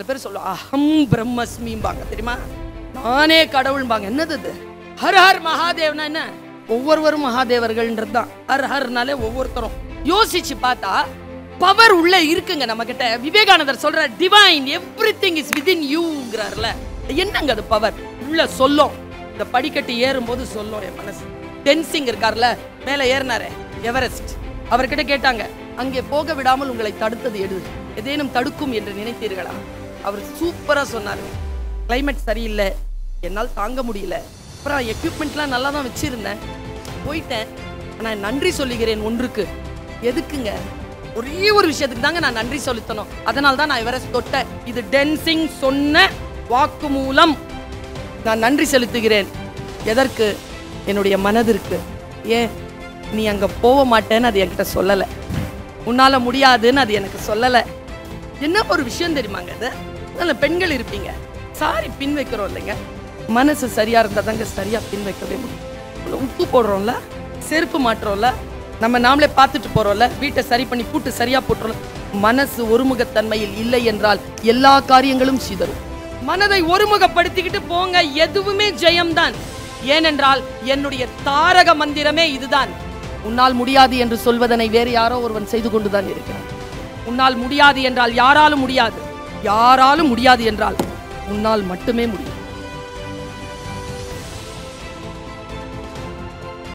சில பேர் சொல்லுவாங்க அஹம் பிரம்மஸ்மிம்பாங்க, தெரியுமா? நானே கடவுள்பாங்க. என்னது இது? ஹர் ஹர் மகாதேவ்னா என்ன? ஒவ்வொருவரும் மகாதேவர்கள்ன்றது தான். ஹர் ஹர்னாலே ஒவ்வொருத்தரும். யோசிச்சு பார்த்தா பவர் உள்ள இருக்குங்க நம்ம கிட்ட. விவேகானந்தர் சொல்ற டிவைன் எவ்ரிதிங் இஸ் வித்தின் யூங்கிறார்ல. என்னங்க அது பவர்? உள்ள சொல்லும். இந்த படிக்கட்டு ஏறும்போது சொல்லும் என் மனசு. டென்சிங் இருக்கார்ல, மேல ஏறினாரே எவரெஸ்ட், அவர்கிட்ட கேட்டாங்க, அங்கே போக விடாமல் உங்களை தடுத்தது எது? எதேனும் தடுக்கும் என்று நினைத்தீர்களா? அவர் சூப்பரா சொன்னாரு. கிளைமேட் சரியில்லை, என்னால் தாங்க முடியல, அப்புறம் எக்யூப்மெண்ட்லாம் நல்லா தான் வச்சிருந்தேன், போயிட்டேன். நான் நன்றி சொல்லுகிறேன் ஒன்றுக்கு. எதுக்குங்க? ஒரே ஒரு விஷயத்துக்கு தாங்க நான் நன்றி செலுத்தணும். அதனால தான் நான் எவரெஸ்ட் தொட்டேன். இது டென்சிங் சொன்ன வாக்கு மூலம் நான் நன்றி செலுத்துகிறேன். எதற்கு? என்னுடைய மனதிற்கு. ஏன் நீ அங்க போக மாட்டேன்னு அது என்கிட்ட சொல்லலை, உன்னால முடியாதுன்னு அது எனக்கு சொல்லலை. என்ன ஒரு விஷயம் தெரியுமாங்க? இது நல்ல பெண்கள் இருப்பீங்க, சாரி பின் வைக்கிறோம் இல்லைங்க, மனசு சரியா இருந்தா தாங்க சரியா பின் வைக்கவே முடியும். உப்பு போடுறோம்ல, செருப்பு மாட்டுறோம்ல, நம்ம நாமளே பார்த்துட்டு போறோம்ல, வீட்டை சரி பண்ணி பூட்டு சரியா போட்டுறோம். மனசு ஒருமுகத்தன்மையில் இல்லை என்றால் எல்லா காரியங்களும் சிதறும். மனதை ஒருமுகப்படுத்திக்கிட்டு போங்க, எதுவுமே ஜெயம்தான். ஏனென்றால் என்னுடைய தாரக மந்திரமே இதுதான். உன்னால் முடியாது என்று சொல்வதனை வேறு யாரோ ஒருவன் செய்து கொண்டுதான் இருக்கிறான். உன்னால் முடியாது என்றால் யாராலும் முடியாது, யாராலும் முடியாது என்றால் உன்னால் மட்டுமே முடியும்.